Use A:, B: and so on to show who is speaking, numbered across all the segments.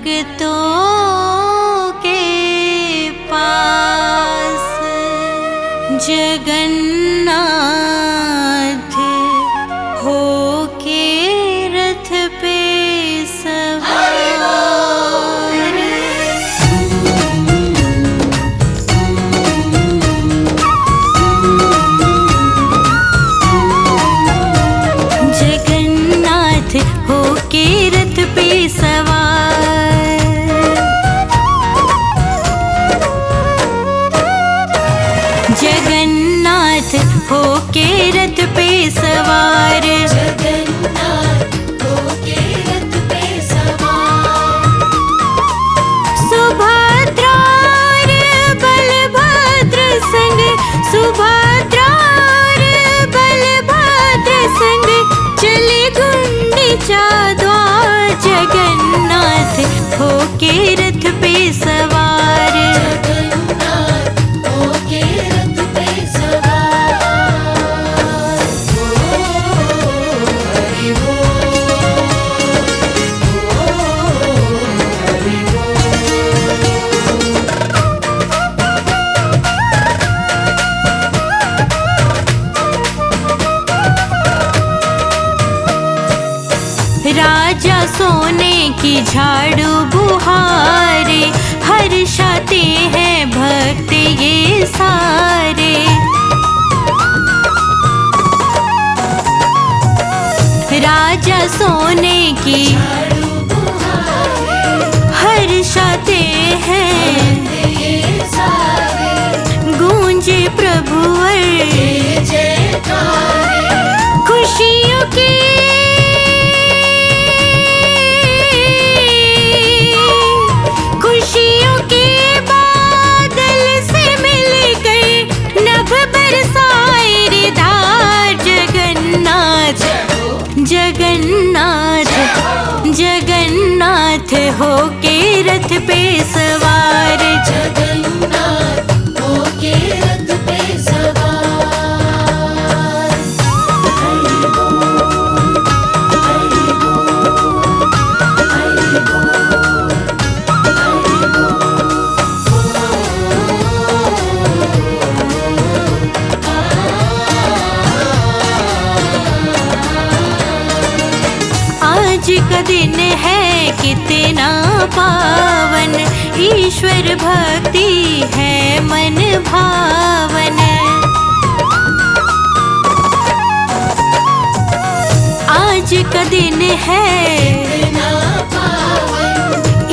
A: भक्तों के पास जगन्नाथ होके रथ पे सवार। जगन्नाथ होके रथ पे सवार, जगन्नाथ होके रथ पे सवार,
B: जगन्नाथ होके रथ पे सवार।
A: सुभद्रा और बलभद्र संग, सुभद्रा और बलभद्र संग चले गुंडीचा द्वार। जगन्नाथ होके रथ पे सवार,
B: जगन्नाथ होके रथ पे सवार। हरि
A: राजा सोने की झाड़ू बुहारे, हर्षाते हैं भक्त ये सारे। राजा सोने की
B: झाड़ू बुहारे,
A: हर्षाते हैं
B: ये सारे।
A: गूंजे प्रभु
B: जय जयकारे,
A: खुशियों की खुशियों के बादल से मिल गए, नभ बरसाए रे धार। जगन्नाथ जगन्नाथ जगन्नाथ होके रथ पे सवार,
B: जगन्नाथ होके रथ पे सवार। हरि बोल, हरि बोल, हरि बोल, हरि
A: आज का दिन है कितना पावन, ईश्वर भक्ति है मन भावन। आज का दिन है
B: कितना पावन,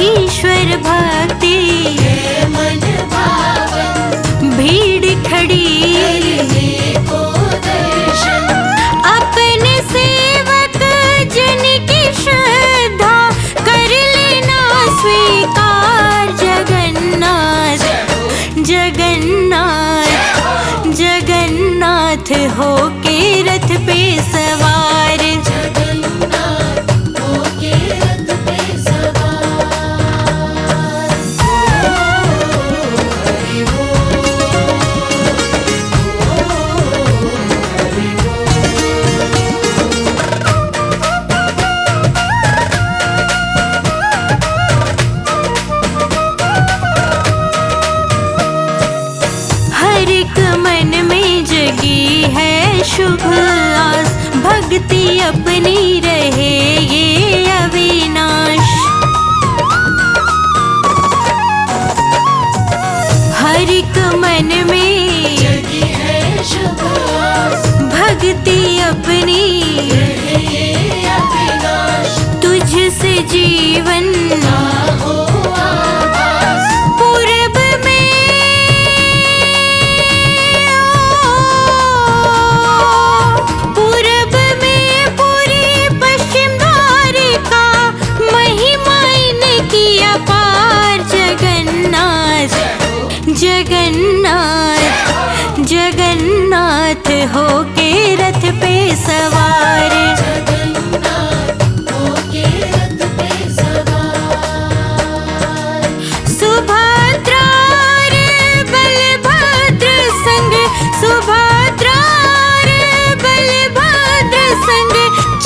A: ईश्वर भक्ति
B: है मन भावन।
A: भीड़ खड़ी
B: करने को दर्शन,
A: अपने सेवक जन की श्रद्धा कर लेना स्वीकार। जगन्नाथ जगन्नाथ जगन्नाथ होके रथ पे सवार,
B: जगन्नाथ होके रथ पे सवार। हरि
A: हर एक मन में जगी है शुभ आस, भक्ति अपनी रहे ये अविनाश। हर एक मन में
B: जगी है शुभ आस,
A: भक्ति अपनी
B: रहे अविनाश।
A: तुझसे जीवन
B: हो आभास,
A: पूरब में पूरब में पूरी पश्चिम द्वारिका महिमा इनकी अपार। जगन्नाथ जगन्नाथ जगन्नाथ होके रथ पे सवार,
B: जगन्नाथ होके रथ पे सवार।
A: सुभद्रा और बलभद्र संग, सुभद्रा और बलभद्र संग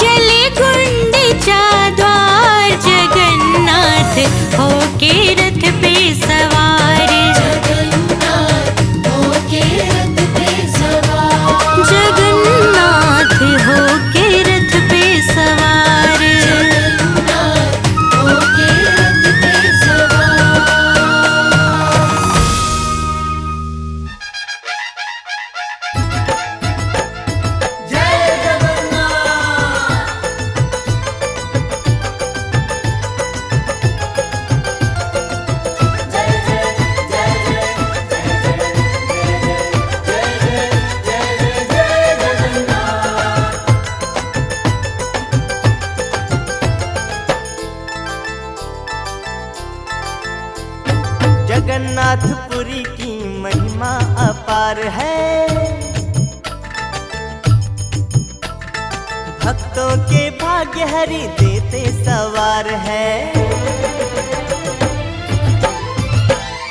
A: चले गुंडीचा द्वार। जगन्नाथ होके रथ पे सवार।
B: जगन्नाथ होके रथ पे सवार।
A: जगन्नाथ होके रथ पे सवार।
B: जगन्नाथ होके रथ पे सवार। जय
C: जगन्नाथपुरी की महिमा अपार है। भक्तों के भाग्य हरि देते सवार है।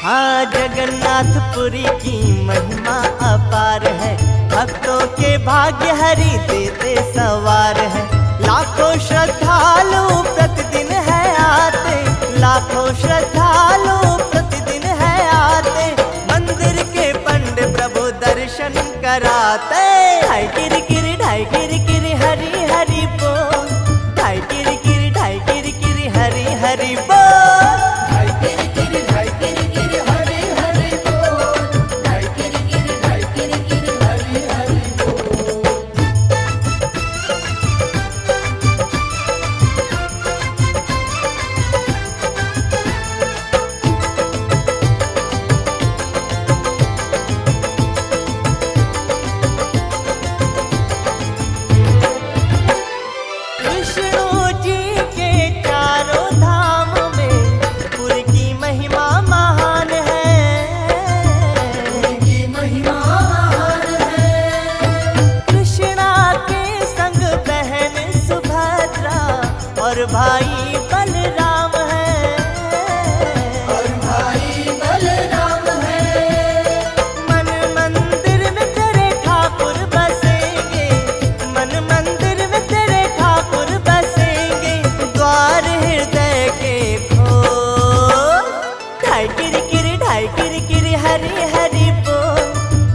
C: हाँ, जगन्नाथपुरी की महिमा अपार है। भक्तों के भाग्य हरि देते सवार है। लाखों श्रद्धालु प्रतिदिन है आते। लाखों श्रद्धालु प्रतिदिन है आते। मंदिर के पंड प्रभु दर्शन कराते। ढाई गिर गिर ढाई गिर गिर हरि हरि बोल। ढाई गिर गिर ढाई गिर गिर हरि हरि बोल।
B: ढाई गिर गिर ढाई गिर गिर हरि हरि बोल। ढाई गिर गिर ढाई गिर गिर हरि हरि बोल।
C: विष्णु जी के चारों धाम में पुर की महिमा महान है।
B: उनकी महिमा महान है।
C: कृष्णा के संग बहन सुभद्रा और भाई बलराम है।
B: और भाई बलराम है।
C: मन मंदिर में तेरे ठाकुर बसेंगे। मन मंदिर में तेरे ठाकुर बसेंगे। द्वार हृदय के खोल। ढाई गिर गिर ढाई गिर गिर हरि हरि बोल।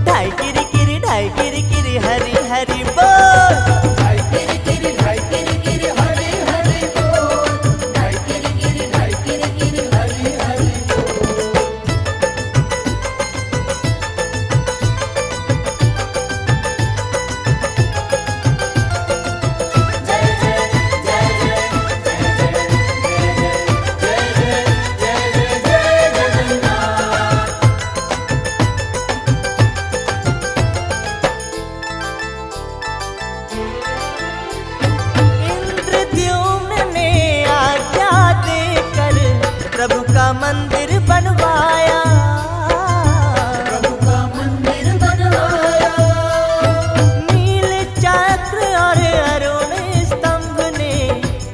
C: ढाई गिर गिर ढाई गिर गिर हरि हरि बोल।
B: ढाई गिर गिर ढाई गिर गिर हरि हरि बोल। ढाई गिर गिर ढाई गिर गिर हरि हरि बोल। जय जय जय जय जय जय जगन्नाथ।
C: इंद्रद्युम्न ने आज्ञा देकर प्रभु का मंदिर बनवाया।
B: प्रभु का मंदिर बनवाया।
C: नील चक्र और अरुण स्तंभ ने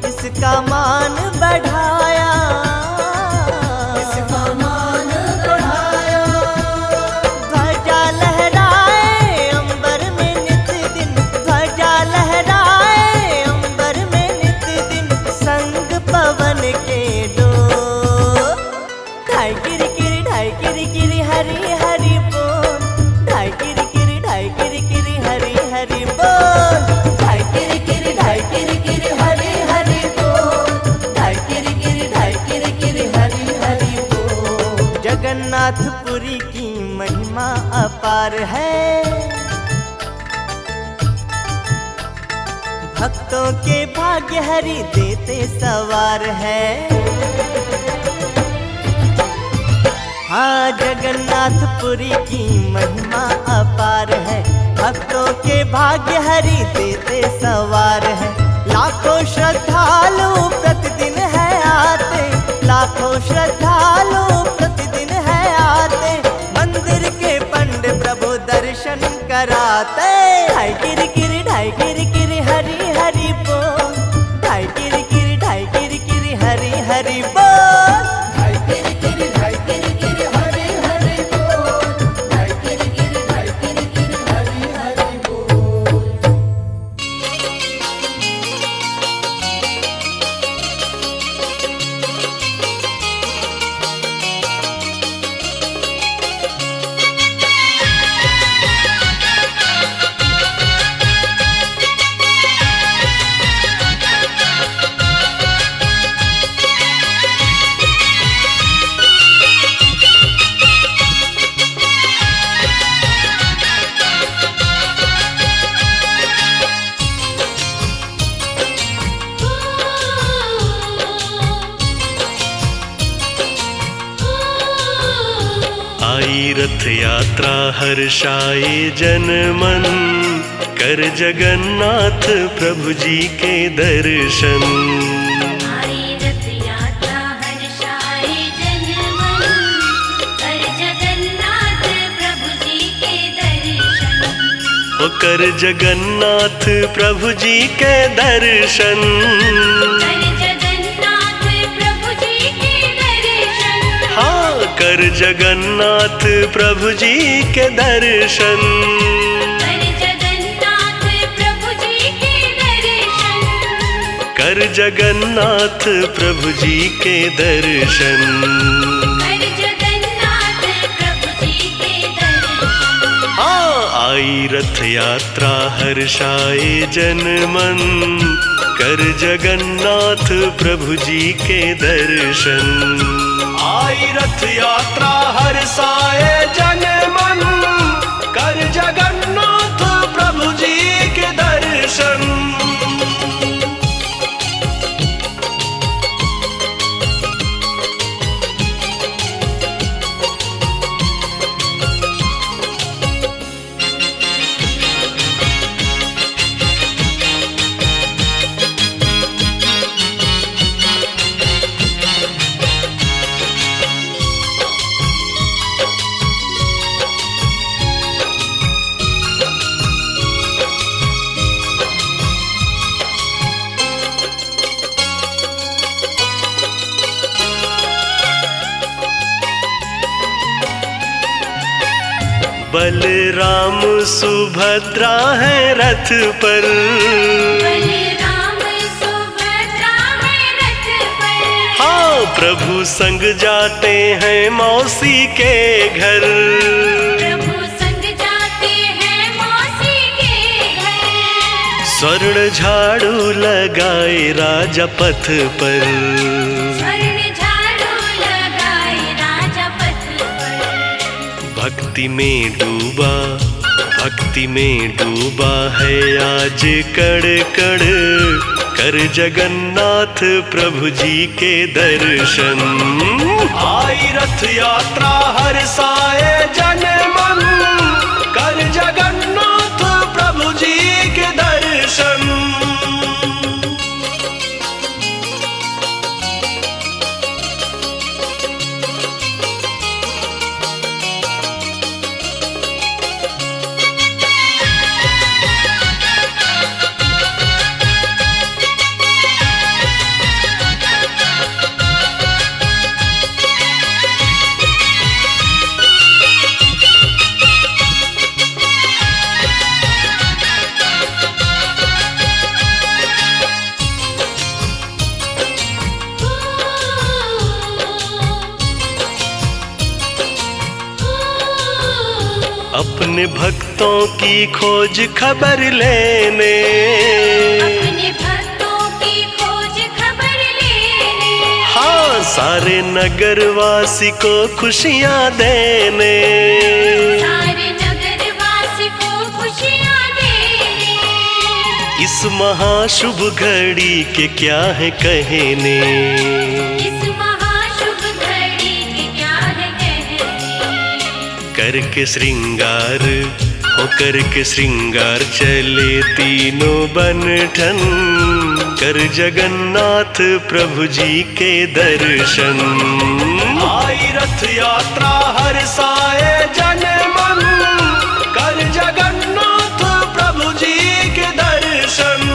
C: इसका मान बढ़ाया।
B: इसका मान बढ़ाया।
C: ध्वजा लहराए अंबर में नित दिन। ध्वजा लहराए अंबर में नित दिन। संग पवन के डोल। ढाई गिर गिर ढाई गिर गिर हरि हरि बोल। ढाई गिर गिर ढाई गिर गिर हरि हरि बोल।
B: ढाई गिर गिर ढाई गिर गिर हरि हरि बोल। ढाई गिर गिर ढाई गिर गिर हरि हरि बोल।
C: जगन्नाथपुरी की महिमा अपार है। भक्तों के भाग्य हरि देते सवार है। हाँ, जगन्नाथपुरी की महिमा अपार है। भक्तों के भाग्य हरि देते सवार है। लाखों श्रद्धालु प्रतिदिन है आते। लाखों श्रद्धालु प्रतिदिन है आते। मंदिर के पंड प्रभु दर्शन कराते। ढाई गिर गिर ढाई गिर गिर हरि हरि बोल। ढाई गिर गिर ढाई गिर गिर हरि हरि बोल।
B: ढाई गिर गिर ढाई गिर गिर हरि हरि बोल। ढाई गिर गिर ढाई गिर गिर हरि हरि बोल।
D: आई रथ यात्रा हर्षाए जन मन, कर जगन्नाथ प्रभु जी के दर्शन।
A: आई रथ यात्रा हर्षाए जन मन, कर जगन्नाथ प्रभु जी के दर्शन।
D: ओ कर जगन्नाथ प्रभु जी के दर्शन,
A: कर जगन्नाथ प्रभु जी के दर्शन।
D: हाँ कर जगन्नाथ प्रभु जी के दर्शन। कर जगन्नाथ प्रभु जी के दर्शन।
A: कर जगन्नाथ प्रभु जी के दर्शन।
D: हाँ आई रथ यात्रा हर्षाए जन मन, कर जगन्नाथ प्रभु जी के दर्शन। आई रथ यात्रा हर्षाए जन मन, कर जगन्नाथ प्रभु जी के दर्शन। बलराम सुभद्रा है रथ पर,
A: बलराम सुभद्रा है रथ पर।
D: हाँ प्रभु संग जाते हैं मौसी के घर,
A: प्रभु संग जाते हैं मौसी के घर।
D: स्वर्ण झाड़ू लगाए राजा पथ पर,
A: स्वर्ण झाड़ू लगाए राजा पथ पर।
D: भक्ति में डूबा, भक्ति में डूबा है आज कड़ कड़, कर जगन्नाथ प्रभु जी के दर्शन। आई रथ यात्रा हर्षाए जन मन, कर जगन्नाथ प्रभु जी के दर्शन। अपने भक्तों की खोज खबर लेने,
A: अपने भक्तों की खोज खबर लेने।
D: हाँ सारे नगरवासी को खुशियाँ देने,
A: सारे नगरवासी को खुशियाँ देने।
D: इस महाशुभ घड़ी के क्या है कहने,
A: इस महाशुभ घड़ी के क्या है कहने।
D: करके श्रृंगार हो करके श्रृंगार चले तीनों बनठन, कर जगन्नाथ प्रभु जी के दर्शन। आई रथ यात्रा हर्षाए जन मन, कर जगन्नाथ प्रभु जी के दर्शन।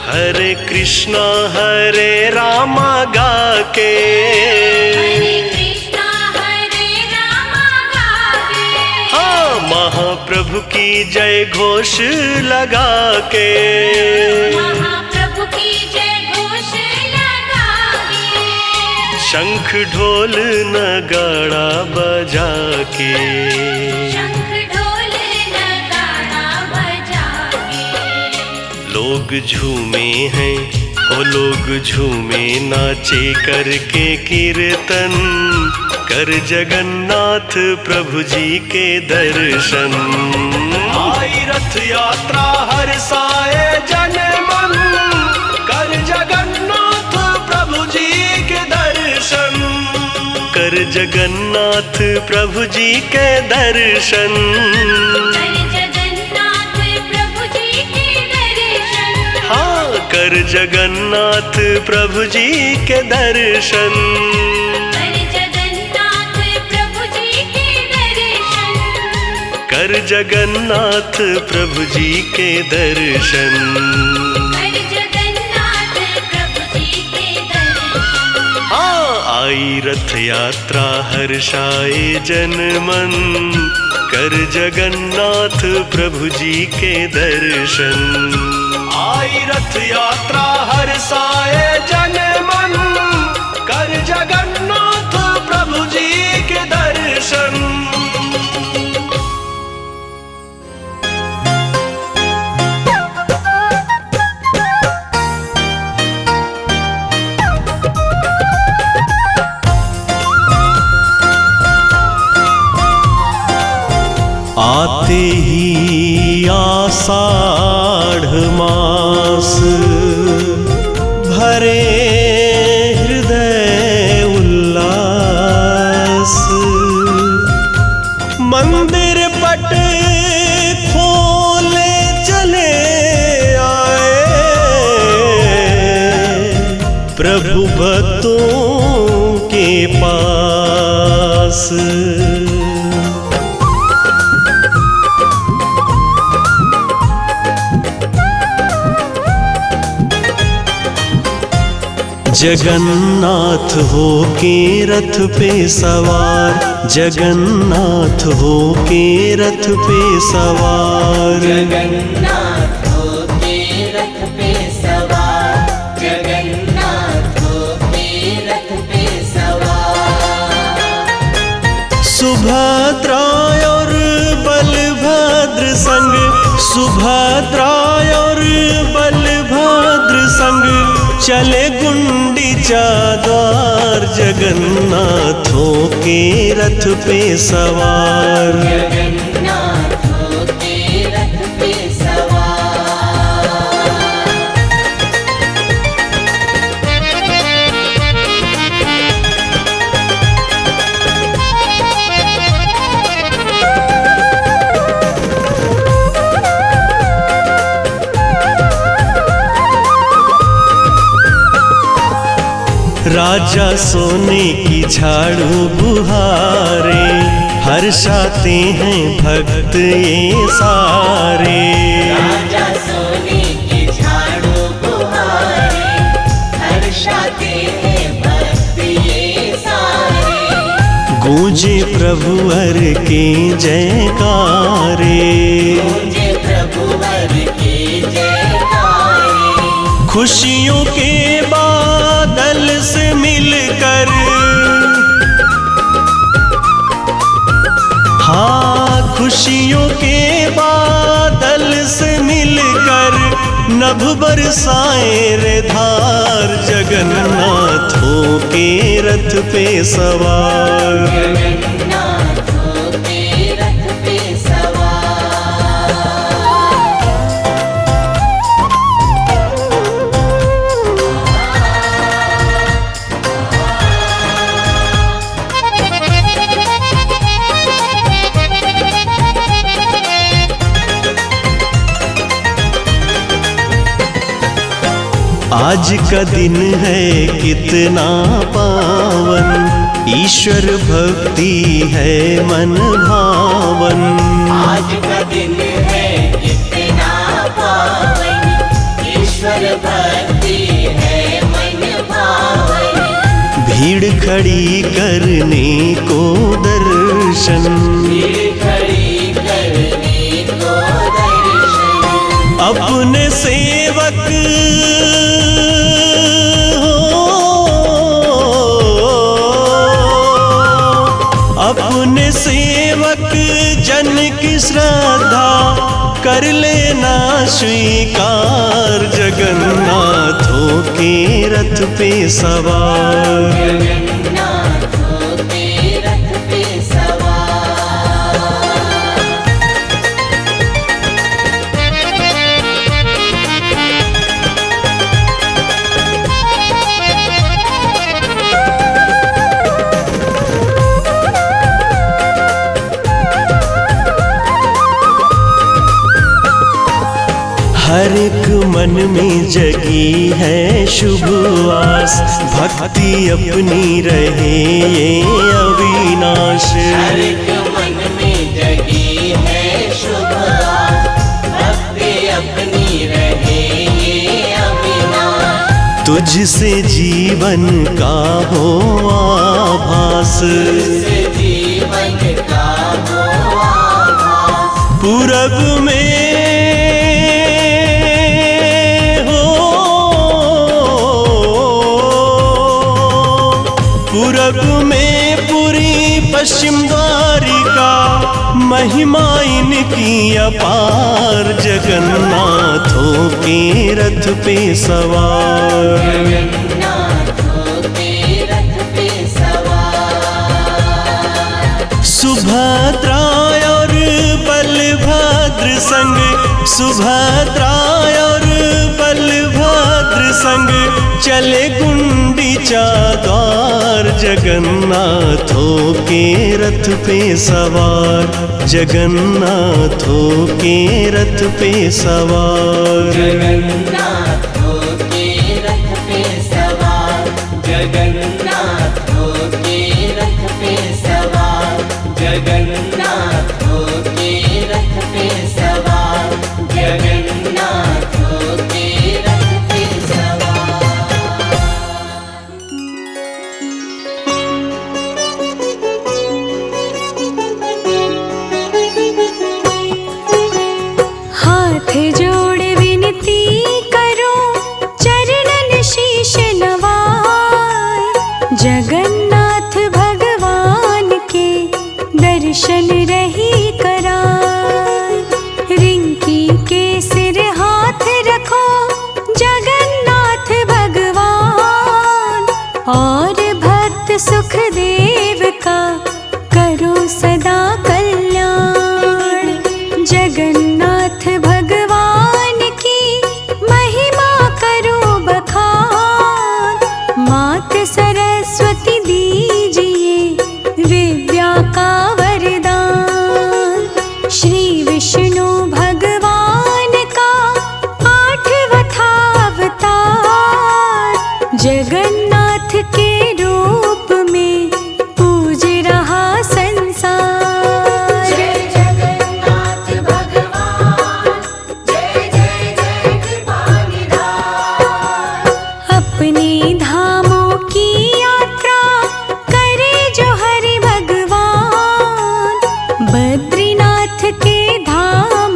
D: हरे कृष्णा हरे रामा गा के,
A: हरे कृष्णा हरे रामा गा के।
D: हाँ महाप्रभु की जय घोष लगा के,
A: महाप्रभु की जय घोष लगा के,
D: शंख ढोल नगाड़ा बजा के,
A: शंख ढोल नगाड़ा बजा के।
D: लोग झूमे हैं, ओ लोग झूमे नाचे करके कीर्तन, कर जगन्नाथ प्रभु जी के दर्शन। आई रथ यात्रा हर साए जन मन, कर जगन्नाथ प्रभु जी के दर्शन, कर जगन्नाथ प्रभु जी के दर्शन,
A: कर जगन्नाथ प्रभु जी के दर्शन,
D: हाँ कर जगन्नाथ प्रभु जी के दर्शन, कर जगन्नाथ प्रभु जी के दर्शन,
A: कर जगन्नाथ प्रभु जी के दर्शन।
D: हाँ आई रथ यात्रा हर्षाए जन मन, कर जगन्नाथ प्रभु जी के दर्शन। आई रथ यात्रा हर्षाए जन मन, कर जगन्नाथ प्रभु जी के दर्शन। आते ही आषाढ़ मास, भरे हृदय उल्लास, मंदिर पट खोले चले आए, प्रभु भक्तों के पास। जगन्नाथ हो के रथ पे सवार, जगन्नाथ हो के रथ पे सवार,
B: जगन्नाथ हो के रथ पे सवार, जगन्नाथ हो के रथ पे सवार।
D: सुभद्रा और बलभद्र संग, सुभद्रा और बलभद्र संग, चले गुंडीचा द्वार, जगन्नाथ हो के रथ पे सवार,
B: जगन्नाथ हो के रथ पे सवार।
D: राजा सोने की झाड़ू बुहारे, हर्षाते हैं भक्त ये सारे।
B: राजा सोने की झाड़ू बुहारे, हर्षाते हैं भक्त ये सारे।
D: गूंजे प्रभुवर के जयकारे,
B: गूंजे प्रभुवर के जयकारे।
D: खुशियों के बादल से मिलकर, हाँ खुशियों के बादल से मिलकर, नभ बरसाए रे धार, जगन्नाथ हो के रथ पे सवार,
B: जगन्नाथ हो के रथ पे सवार।
D: आज का दिन है कितना पावन, ईश्वर भक्ति है मन भावन।
B: आज का दिन है कितना पावन, ईश्वर भक्ति है मन भावन।
D: भीड़ खड़ी करने को दर्शन,
B: भीड़ खड़ी करने
D: श्रद्धा कर लेना स्वीकार, जगन्नाथों के रथ पे सवार।
B: जगन्नाथों के रथ पे सवार।
D: हर एक मन में जगी है शुभ आस, भक्ति अपनी रहे ये अविनाश।
B: हर एक मन में जगी है शुभ आस, भक्ति अपनी रहे ये अविनाश।
D: तुझसे जीवन का हो आभास,
B: तुझसे जीवन का हो आभास।
D: पूरब में पूरब में पूरी पश्चिम द्वारिका, महिमा इनकी अपार, जगन्नाथों के रथ पे सवार।
B: जगन्नाथों के रथ पे सवार।
D: सुभद्रा और बलभद्र संग, सुभद्रा और बलभद्र संग चले गुंडीचा द्वार, जगन्नाथों के रथ पे सवार, जगन्नाथों के रथ पे सवार।
B: जगन्नाथों के रथ पे सवार। जगन्नाथों के रथ पे सवार। जगन्नाथों के रथ पे सवार। जगन्नाथों के रथ पे सवार।
A: हाथ जोड़ विनती करो, चरणन शीश नवाए, जगन्नाथ भगवान के दर्शन रही कराए। रिंकी के सिर हाथ रखो जगन्नाथ भगवान, और भक्त सुखदेव का करो सदा कल्याण। जगन्नाथ भगवान की महिमा करो बखान, मात सरस्वती दीजिए विद्या का वरदान। श्री विष्णु भगवान का 8वां था अवतार, जगन्नाथ के रूप में पूज रहा संसार।
B: जय जगन्नाथ भगवान, जय जय जय कृपानिधान।
A: अपने धामों की यात्रा करे जो हरि भगवान, बद्रीनाथ के धाम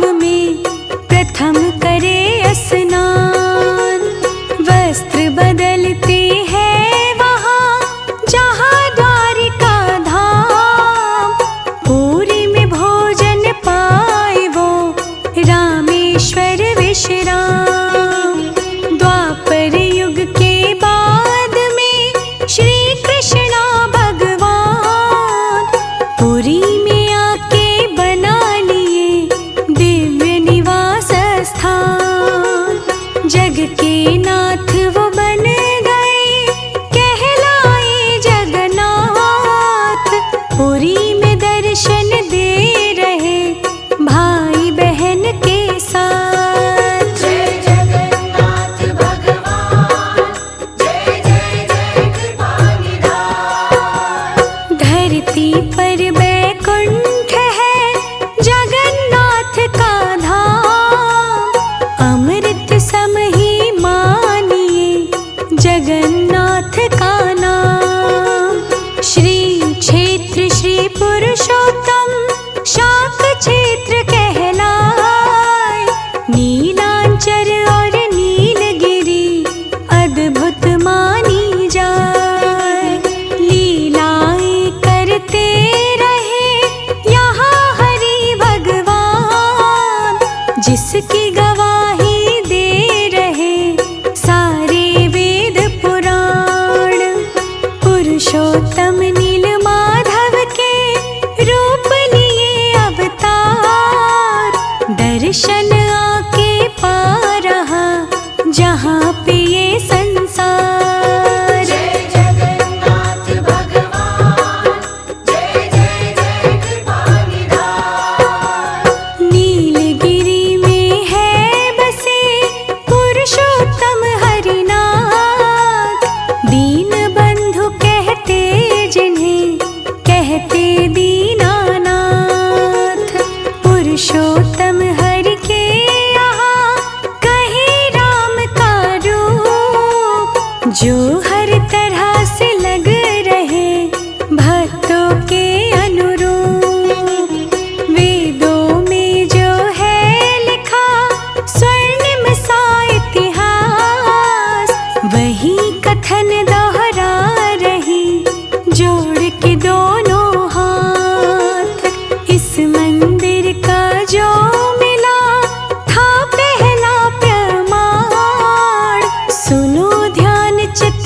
A: जिसकी गवाही दे रहे सारे वेद पुराण। पुरुषोत्तम नील माधव के रूप लिए अवतार, दर्शन आके पा रहा जहाँ पे ये संसार।
B: जय जगन्नाथ भगवान, जय जय जय कृपानिधान।
A: नीलगिरी में है बसे पुरुषोत्तम हरिनाथ, दीन बंधु कहते जिन्हें कहते दीनानाथ। पुरुषोत्तम हरि के यहाँ कहे राम का रूप, जो हर तरह से लग रहे भक्तों के अनुरूप। वेदों में जो है लिखा स्वर्णिम सा इतिहास, वही कथन दोहरा रही जोड़ के दोनों हाथ। इस मंदिर का जो मिला था पहला प्रमाण, सुनो ध्यान चित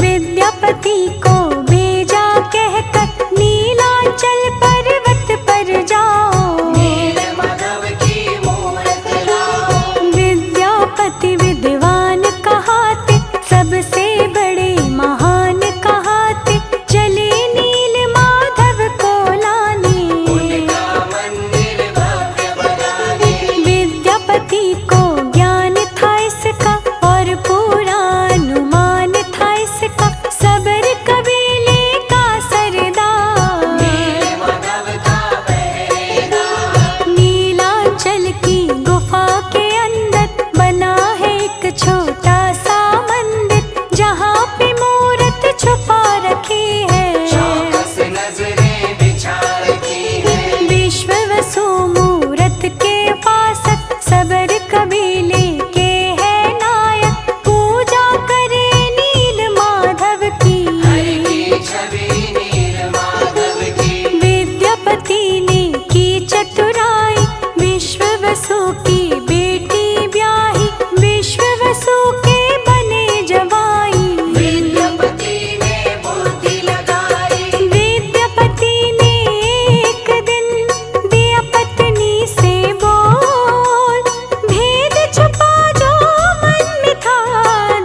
A: विद्यापति को भेजा कहकर नीलांचल पर्वत पर जाओ।
B: नील माधव की मूरत लाओ।
A: विद्यापति विद्वान कहाते सबसे बड़े महान कहाते, चले नील माधव को लाने।
B: उनका मंदिर भव्य बनाने।
A: विद्यापति को ज्ञान था इसका और पूरा अनुमान था इसका, सबर कबीले का सरदार।
B: नील माधव का पहरेदार।
A: नीलांचल की गुफा के अंदर बना है एक छोटा सा मंदिर, जहाँ पे मूरत छुपा रखी है।
B: चौकस नजरें बिछा रखी है।
A: विश्व वसु मूरत के उपासक सबर कबीले के है नायक, पूजा करे नील माधव की।
B: हरि की छवि नील माधव की।
A: विद्यापति ने की चतुराई, विश्व वसु की बेटी ब्याही, विश्व वसु के बने जवाई।
B: विद्यापति ने बुद्धि लगाई।
A: विद्यापति ने एक दिन दिया पत्नी से बोल, भेद छुपा जो मन में था,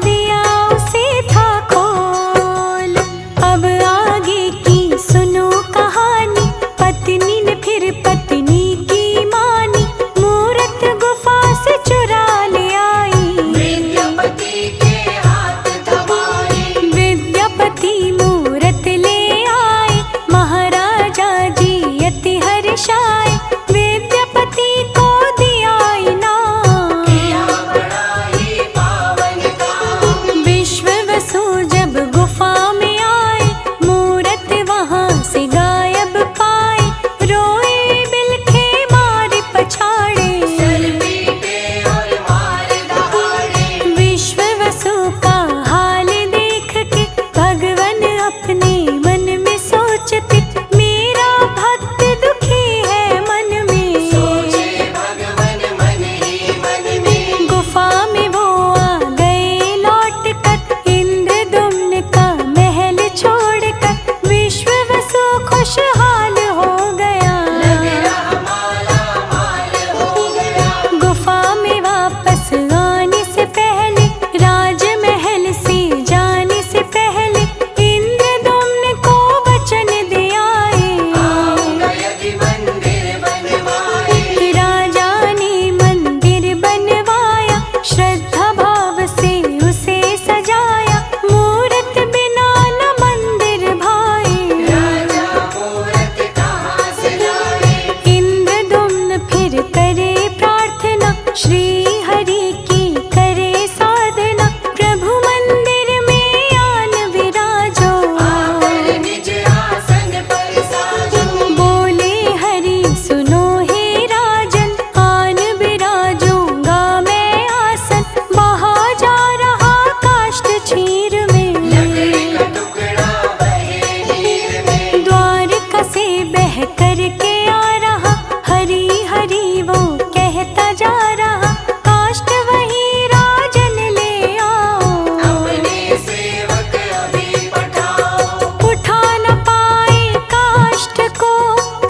A: दिया उसे था खोल। अब आगे की सुनो कहानी, पत्नी ने फिर पत्नी की मानी, मूरत गुफा से चुरा ले आई।
B: विद्यापति के हाथ थमाई।
A: विद्यापति मूरत ले आए, महाराजा जी अति हर्षाए, विद्यापति को दिया इनाम।
B: किया बड़ा ही पावन काम।
A: विश्व वसु जब गुफा में आए, मूरत वहाँ से गायब पाए, रोए बिलखे मारे पछाड़े।
B: सर पीटे और मार दहाड़े।
A: विश्व वसु का हाल देख के भगवान अपने मन में सोचते, मेरा भक्त दुखी है मन में।
B: सोचे भगवन मन ही मन में।
A: गुफा में वो आ गए लौट कर, इंद्रदुम्न का महल छोड़कर, विश्व वसु खुशहाल हो गया।
B: लग रहा माला माल हो गया।
A: गुफा में वापस आने से पहले, राजमहल से जाने से पहले, इंद्रदुम्न को वचन दे आए।
B: आऊंगा यदि मंदिर बनवाए।
A: राजा ने मंदिर बनवाया, श्रद्धा भाव से उसे सजाया, मूरत बिना न मंदिर भाए।
B: राजा मूरत कहाँ से लाए।
A: इंद्रदुम्न फिर करे प्रार्थना, श्री हरि की करे साधना, प्रभु मंदिर में आन विराजो।
B: आकर निज आसन पर साजो।
A: बोले हरि सुनो हे राजन, आन विराजूंगा मैं आसन, बहा जा रहा काष्ठ क्षीर में।
B: लकड़ी का टुकड़ा बहे नीर में।
A: द्वारका से बह कर के आ रहा, हरि हरि वो कहता जा रहा, काष्ठ वही राजन ले आओ।
B: अपने सेवक अभी पठाओ।
A: उठा न पाए काष्ठ को,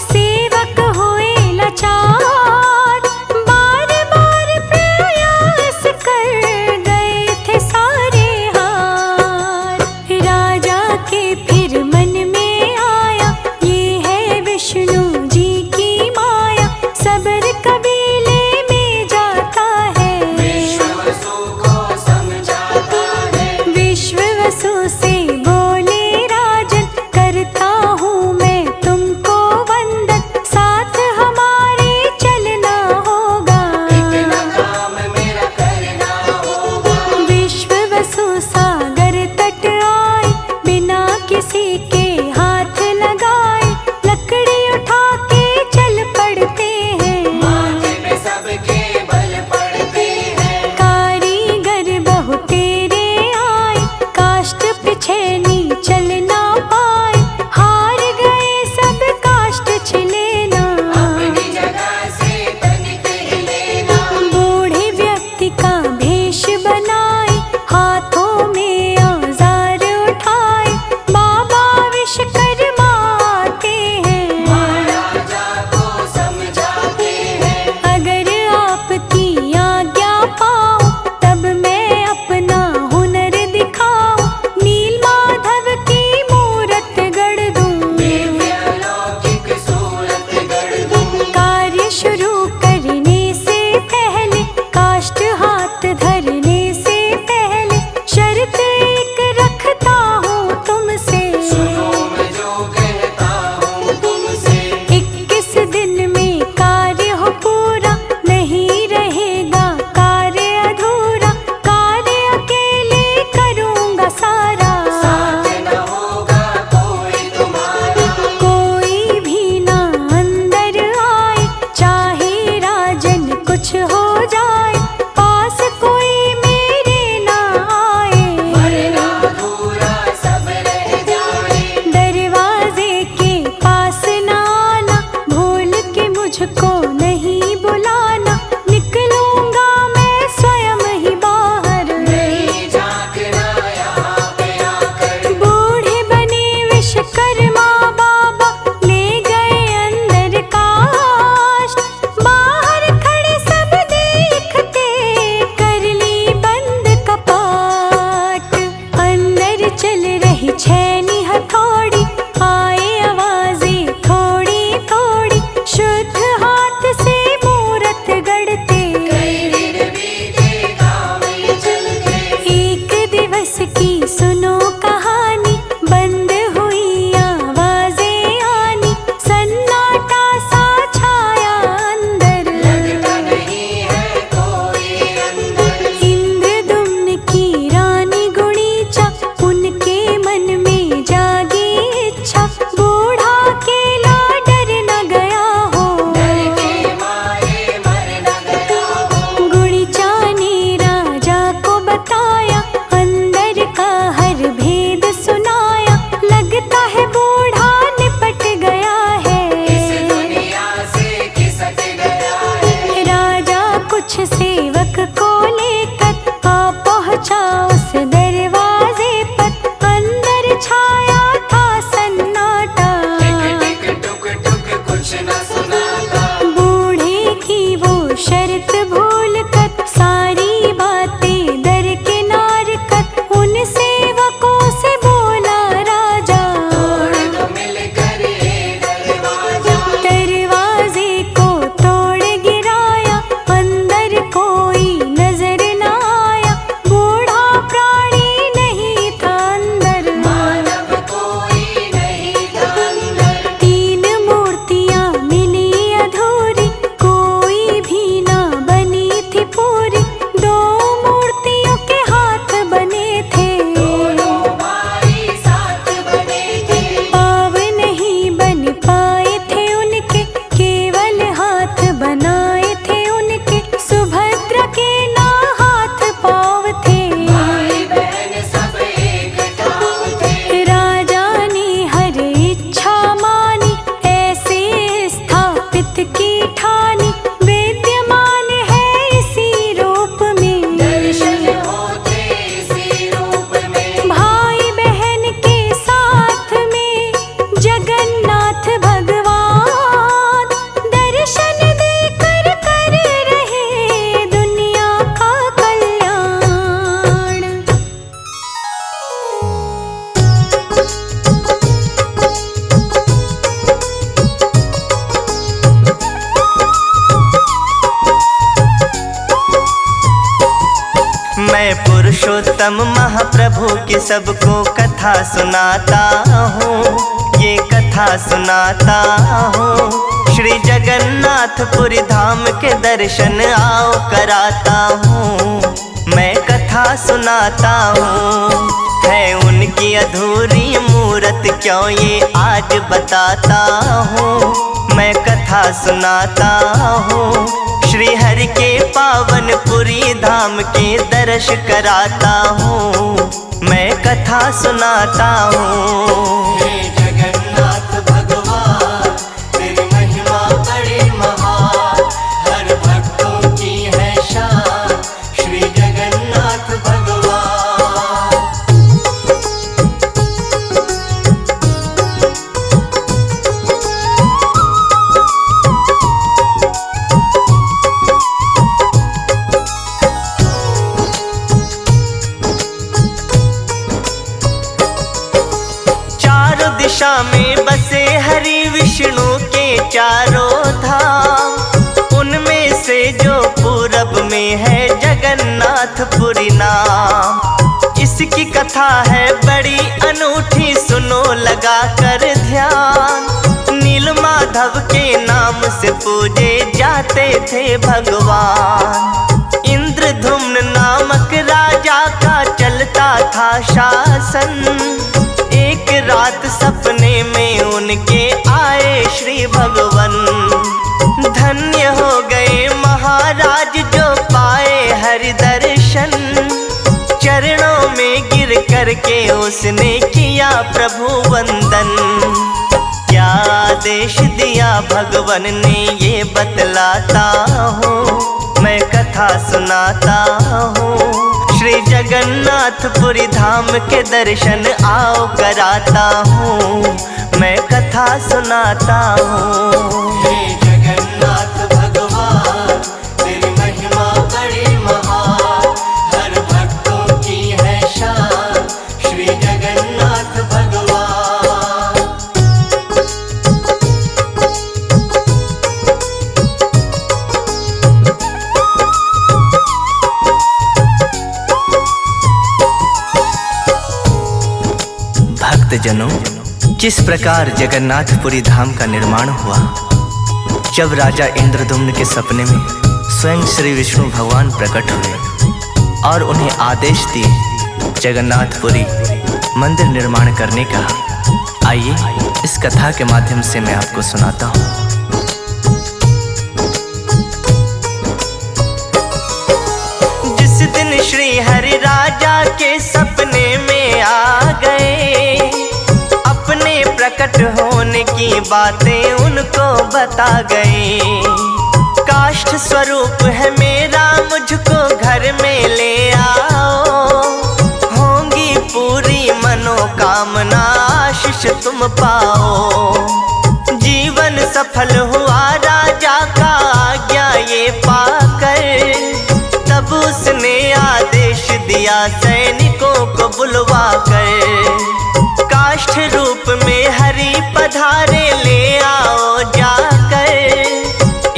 A: सेवक हुए लाचार, बार बार प्रयास कर गए थे सारे हार। राजा के फिर मन में आया, ये है विष्णु जी की माया, सबर कबीले में जाता है।
B: विश्व वसु को समझाता है।
A: विश्व वसु से बोले राजन, करता हूँ मैं तुमको वंदन, साथ हमारे चलना होगा।
B: इतना काम मेरा करना होगा।
A: विश्व वसु सागर तट आए, बिना किसी के हाथ लगाए, लकड़ी उठा के चल पड़ते हैं।
B: माथे पे सबके बल पड़ते हैं।
A: कारीगर बहु तेरे आए, काष्ठ पिछे नी
C: मैं पुरुषोत्तम महाप्रभु की सबको कथा सुनाता हूँ, ये कथा सुनाता हूँ। श्री जगन्नाथपुरी धाम के दर्शन आओ कराता हूँ, मैं कथा सुनाता हूँ। है उनकी अधूरी मूरत क्यों ये आज बताता हूँ, मैं कथा सुनाता हूँ। श्री हरि के पावन पुरी धाम के दर्श कराता हूँ, मैं कथा सुनाता हूँ।
B: हे जगन्नाथ भगवान तेरी महिमा बड़ी महान, हर भक्तों की है शान श्री जगन्नाथ भगवान।
C: दिशा में बसे हरि विष्णु के चारों धाम, उनमें से जो पूरब में है जगन्नाथपुरी नाम। इसकी कथा है बड़ी अनूठी, सुनो लगा कर ध्यान। नीलमाधव के नाम से पूजे जाते थे भगवान। इंद्रधुम्न नामक राजा का चलता था शासन। एक रात सपने में उनके आए श्री भगवन। धन्य हो गए महाराज जो पाए हरि दर्शन। चरणों में गिर करके उसने किया प्रभु वंदन। क्या आदेश दिया भगवन ने ये बतलाता हूँ, मैं कथा सुनाता हूँ। श्री जगन्नाथपुरी धाम के दर्शन आओ कराता हूँ, मैं कथा सुनाता हूँ।
B: हे जगन्नाथ भगवान तेरी महिमा बड़ी महान, हर भक्तों की है शान श्री जगन्नाथ भगवान।
C: भक्तजनों, किस प्रकार जगन्नाथपुरी धाम का निर्माण हुआ। जब राजा इंद्रदुम्न के सपने में स्वयं श्री विष्णु भगवान प्रकट हुए और उन्हें आदेश दिए जगन्नाथपुरी मंदिर निर्माण करने का। आइए इस कथा के माध्यम से मैं आपको सुनाता हूँ। जिस दिन श्री हरि राजा के सपने में आ गए, अपने प्रकट होने की बातें उनको बता गए। काष्ठ स्वरूप है मेरा, मुझको घर में ले आओ। होंगी पूरी मनोकामना, आशीष तुम पाओ। जीवन सफल हुआ राजा का आज्ञा ये पाकर। तब उसने आदेश दिया सैनिकों को बुलवा कर। काष्ठ रूप में हरि पधारे, ले आओ जाकर।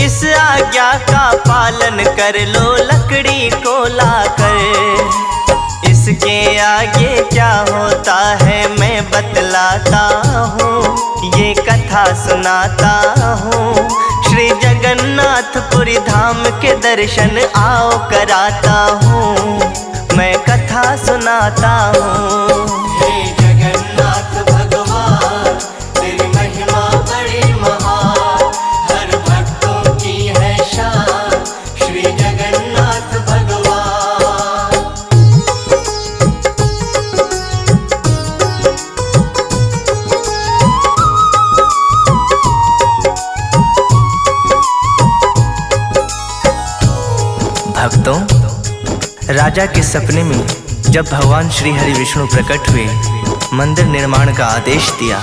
C: इस आज्ञा का पालन कर लो लकड़ी को लाकर। इसके आगे क्या होता है मैं बतलाता हूँ, ये कथा सुनाता हूँ। श्री जगन्नाथपुरी धाम के दर्शन आओ कराता हूँ, मैं कथा सुनाता हूँ।
B: हे जगन्नाथ भगवान तेरी महिमा बड़ी महान, हर भक्तों की है शान श्री जगन्नाथ भगवान।
C: भक्तों, राजा के सपने में जब भगवान श्री हरि विष्णु प्रकट हुए, मंदिर निर्माण का आदेश दिया।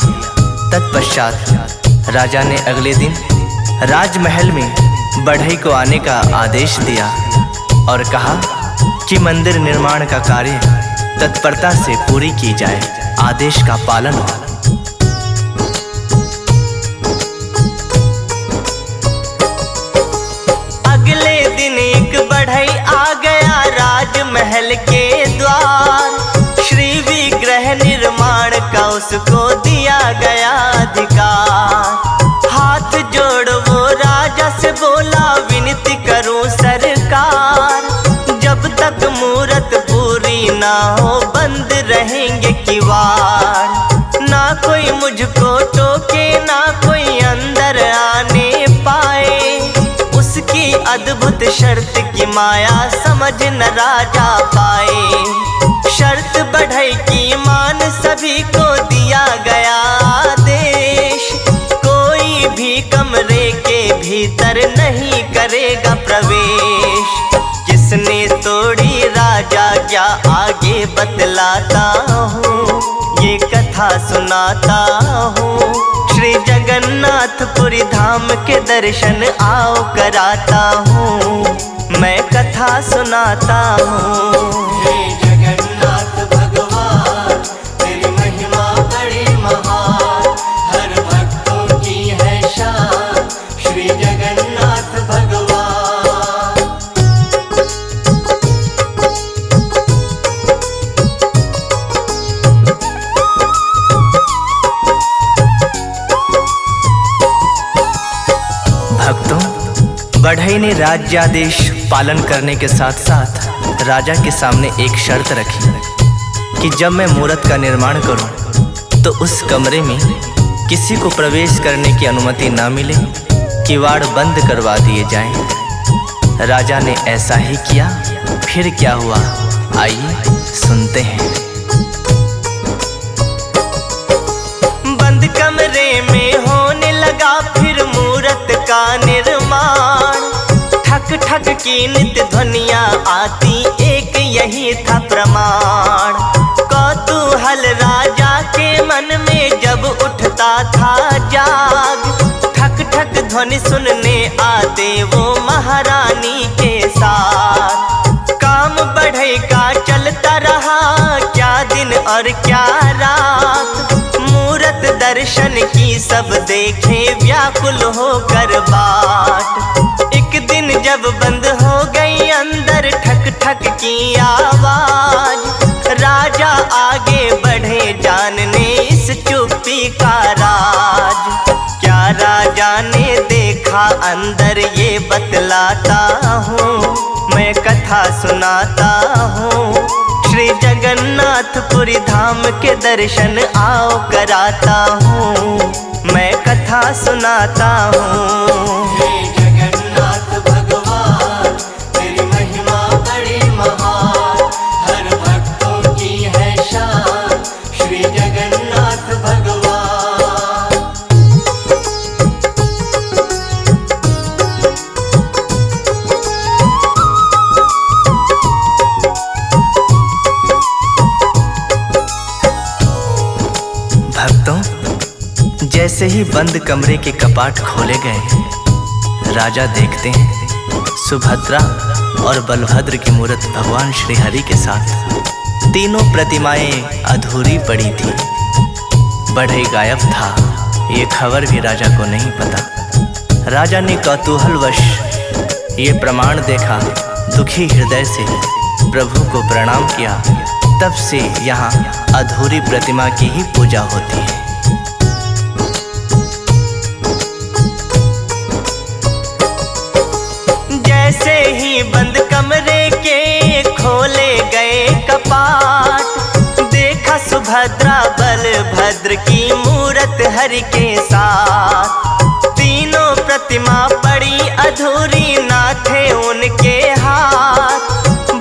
C: तत्पश्चात राजा ने अगले दिन राजमहल में बढ़ई को आने का आदेश दिया और कहा कि मंदिर निर्माण का कार्य तत्परता से पूरी की जाए।
E: आदेश का पालन हो।
C: अगले दिन एक बढ़ई आ गया राजमहल के द्वार। श्री विग्रह निर्माण का उसको दिया गया अधिकार। हाथ जोड़ वो राजा से बोला, विनती करूं सरकार, जब तक मूरत पूरी ना हो बंद रहेंगे किवाड़। ना कोई मुझको टोके, ना कोई अंदर आने पाए। उसकी अद्भुत शर्त की माया समझ न राजा पाए। शर्त बढ़ई की मान सभी को दिया गया आदेश। कोई भी कमरे के भीतर नहीं करेगा प्रवेश। किसने तोड़ी राजा क्या आगे बतलाता हूँ, ये कथा सुनाता हूँ। श्री जगन्नाथपुरी धाम के दर्शन आओ कराता हूँ, मैं कथा सुनाता हूँ। हे जगन्नाथ भगवान, तेरी महिमा बड़ी महान, हर भक्तों की है शान, श्री जगन्नाथ भगवान।
E: भक्तों, बढ़ई ने राज्यादेश पालन करने के साथ साथ राजा के सामने एक शर्त रखी कि जब मैं मूरत का निर्माण करूं तो उस कमरे में किसी को प्रवेश करने की अनुमति ना मिले, किवाड़ बंद करवा दिए जाएं। राजा ने ऐसा ही किया। फिर क्या हुआ, आइए सुनते हैं।
C: बंद कमरे में होने लगा फिर मूरत का निर्माण। ठक ठक की नित्य ध्वनियाँ आती, एक यही था प्रमाण। कौतूहल राजा के मन में जब उठता था जाग। ठक ठक ध्वनि सुनने आते वो महारानी के साथ। काम बढ़ई का चलता रहा, क्या दिन और क्या रात। मूरत दर्शन की सब देखे व्याकुल होकर बाट। एक दिन जब बंद हो गई अंदर ठक ठक की आवाज। राजा आगे बढ़े जानने इस चुप्पी का राज। क्या राजा ने देखा अंदर ये बतलाता हूँ, मैं कथा सुनाता हूँ। श्री जगन्नाथपुरी धाम के दर्शन आओ कराता हूँ, मैं कथा सुनाता हूँ। हे जगन्नाथ भगवान, तेरी महिमा बड़ी महान, हर भक्तों की है शान, श्री जगन्नाथ भगवान।
E: भक्तों, जैसे ही बंद कमरे के कपाट खोले गए, राजा देखते हैं सुभद्रा और बलभद्र की मूरत भगवान श्री हरि के साथ। तीनों प्रतिमाएं अधूरी पड़ी थी। बढ़ई गायब था, ये खबर भी राजा को नहीं पता। राजा ने कौतूहलवश ये प्रमाण देखा, दुखी हृदय से प्रभु को प्रणाम किया। तब से यहाँ अधूरी प्रतिमा की ही पूजा होती है।
C: जैसे ही बंद कमरे के खोले गए कपाट, देखा सुभद्रा बलभद्र की मूरत हरि के साथ। तीनों प्रतिमा पड़ी अधूरी, ना थे उनके हाथ।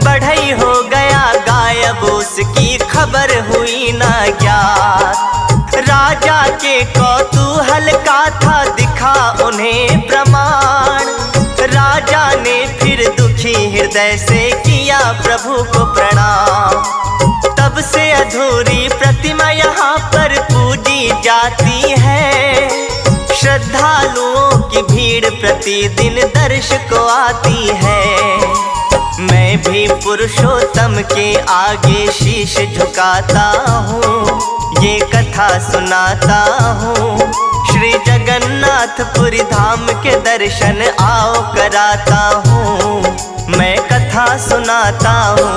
C: बढ़ई हो गया गायब, उसकी खबर हुई ना ज्ञात। राजा के कौतूहल का था दिखा उन्हें प्रमाण। राजा ने फिर दुखी हृदय से किया प्रभु को प्रणाम। तब से अधूरी प्रतिमा यहाँ पर पूजी जाती है। श्रद्धालुओं की भीड़ प्रतिदिन दर्श को आती है। मैं भी पुरुषोत्तम के आगे शीश झुकाता हूँ, कथा सुनाता हूँ। श्री जगन्नाथपुरी धाम के दर्शन आओ कराता हूँ, मैं कथा सुनाता हूँ।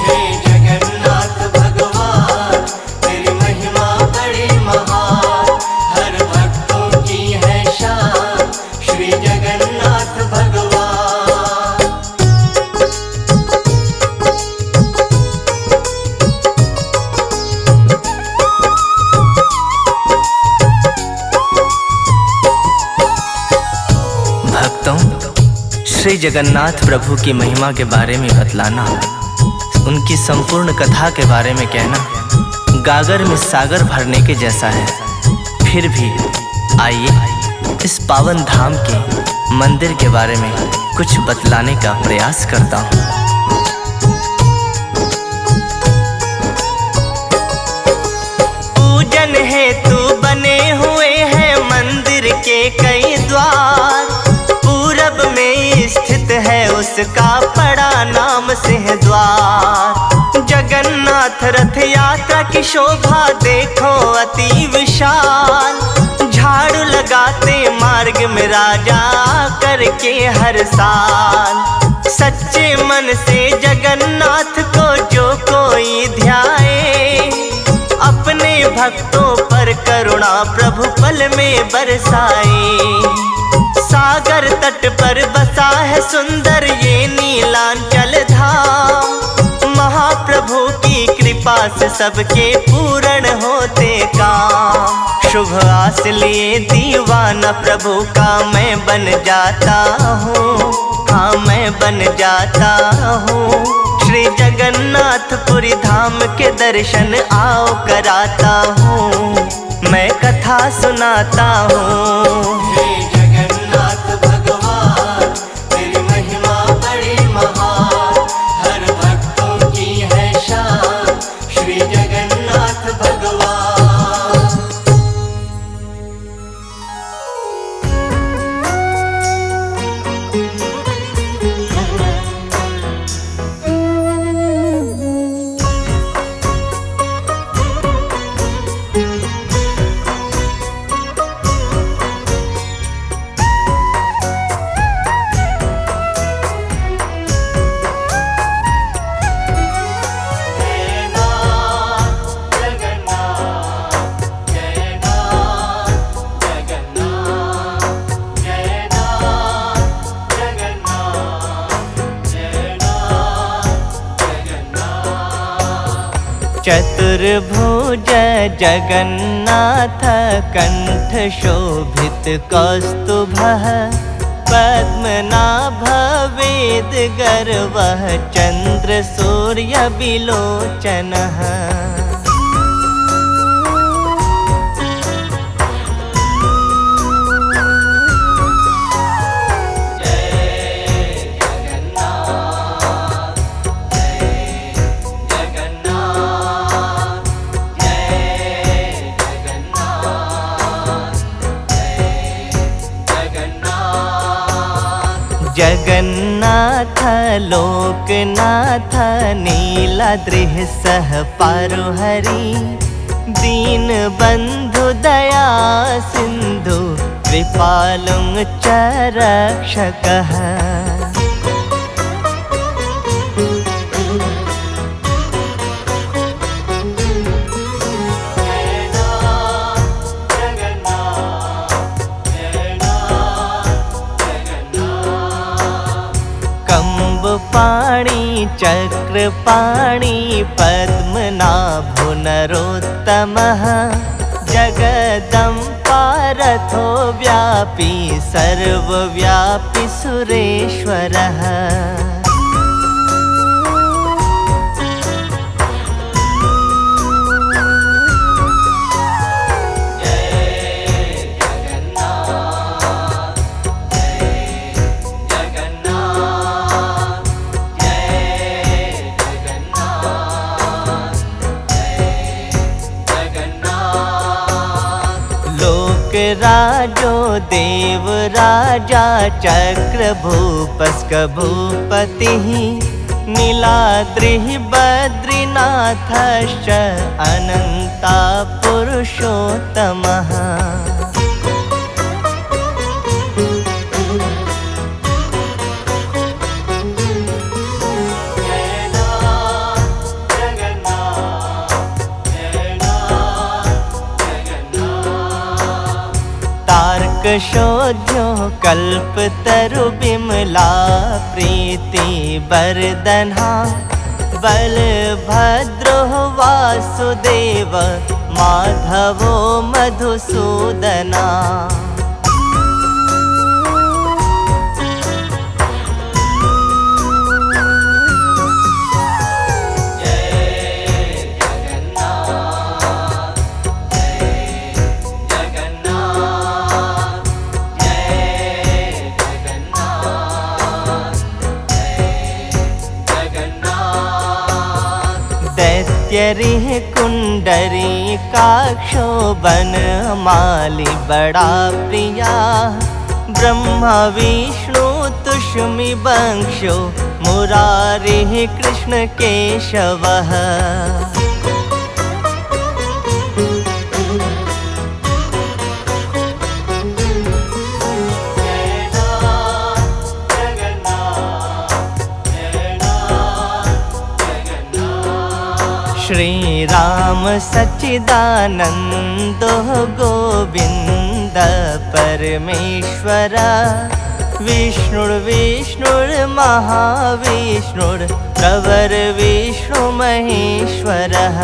B: हे जगन्नाथ भगवान तेरी महिमा बड़ी महान, हर भक्तों की है शान श्री जगन्नाथ भगवान।
E: श्री जगन्नाथ प्रभु की महिमा के बारे में बतलाना, उनकी संपूर्ण कथा के बारे में कहना गागर में सागर भरने के जैसा है। फिर भी आइए इस पावन धाम के मंदिर के बारे में कुछ बतलाने का प्रयास करता हूँ।
C: पूजन हेतु बने हुए हैं मंदिर के कई द्वार, पूरब में स्थित है उसका बड़ा नाम सिंहद्वार। जगन्नाथ रथ यात्रा की शोभा देखो अति विशाल, झाड़ू लगाते मार्ग में राजा करके हर साल। सच्चे मन से जगन्नाथ को जो कोई ध्याए, अपने भक्तों पर करुणा प्रभु पल में बरसाए। सागर तट पर बसा है सुंदर ये नीलांचल धाम, महाप्रभु की कृपा से सबके पूर्ण होते काम। शुभ आस लिए दीवाना प्रभु का मैं बन जाता हूँ, हाँ मैं बन जाता हूँ। श्री जगन्नाथपुरी धाम के दर्शन आओ कराता हूँ, मैं कथा सुनाता हूँ।
B: हे जगन्नाथ भगवान तेरी महिमा बड़ी महान, हर भक्तों की है शान श्री जगन्नाथ भगवान।
C: चतुर्भुज जगन्नाथ कंठ शोभित कौस्तुभः, पद्मनाभ वेद गर्वः चंद्र सूर्य विलोचनः। जगन्नाथ लोकनाथ नीलाद्रिः सह पारुहरि, दीन बंधु दया सिंधु कृपालुं च रक्षकः। पाणि चक्रपाणि पद्मनाभो नरोत्तमः, जगदम्पारथो व्यापी सर्वव्यापी सुरेश्वरः। राजो देव राजा चक्र भूपस्क भूपतिः, नीलाद्रिः बद्रीनाथश्च अनन्ता पुरुषोत्तमः। पुरुषोत्तमः। तार्कशोध्यो कल्पतरु बिमला प्रीति बरदन्हा बलभद्रो वासुदेव माधवो मधुसूदना। दैत्यरिह कुंडरी काक्षो बनमाली बड़ा प्रिया। ब्रह्मा विष्णु तुष्मि बंशो मुरारिः कृष्ण केशवः। श्री राम सच्चिदानंदो गोविंद परमेश्वर। विष्णुर्विष्णुर्महाविष्णुर् प्रवर विष्णु महेश्वरः।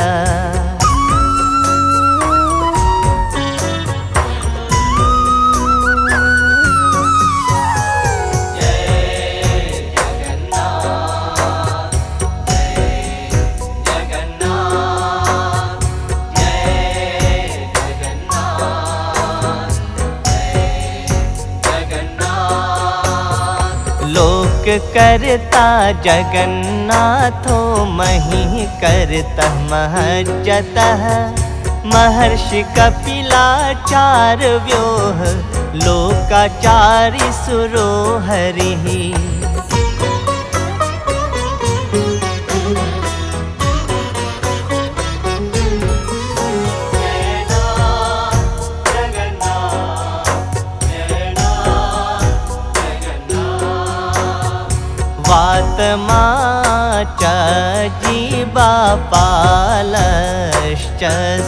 C: लोक करता जगन्नाथो मही करतः महज्जतः। महर्षि कपिलाचार व्योह लोकाचारि सुरो हरिः। वातमाच जीवापालश्च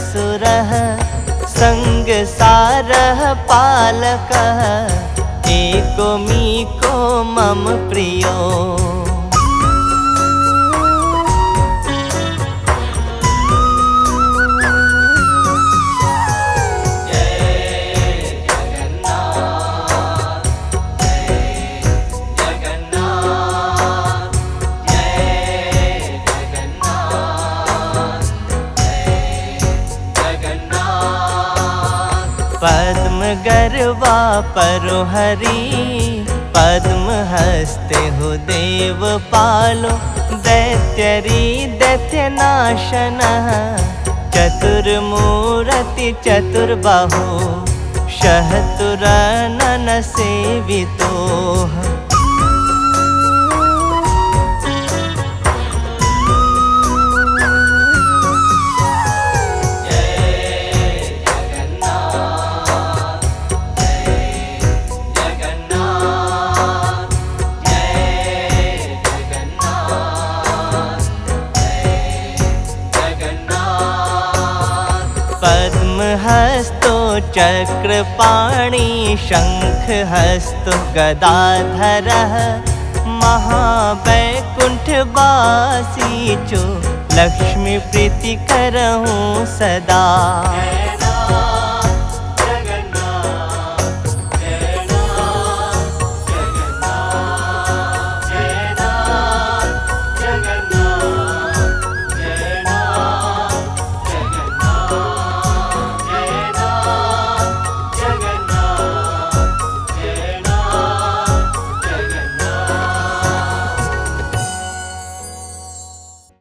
C: सुरः। संगसारः पालकः एको मीको मम प्रियो। पद्म गर्वा परोहरी पद्म हस्ते हो देव पालो। दैत्यरी दैत्यनाशनः चतुर्मूर्ति चतुर्बाहो शहतुरनन सेवितो। हस्तो चक्रपाणि शंख हस्तो गदाधरः। महावैकुंठवासी जो लक्ष्मी प्रीति करहूँ सदा।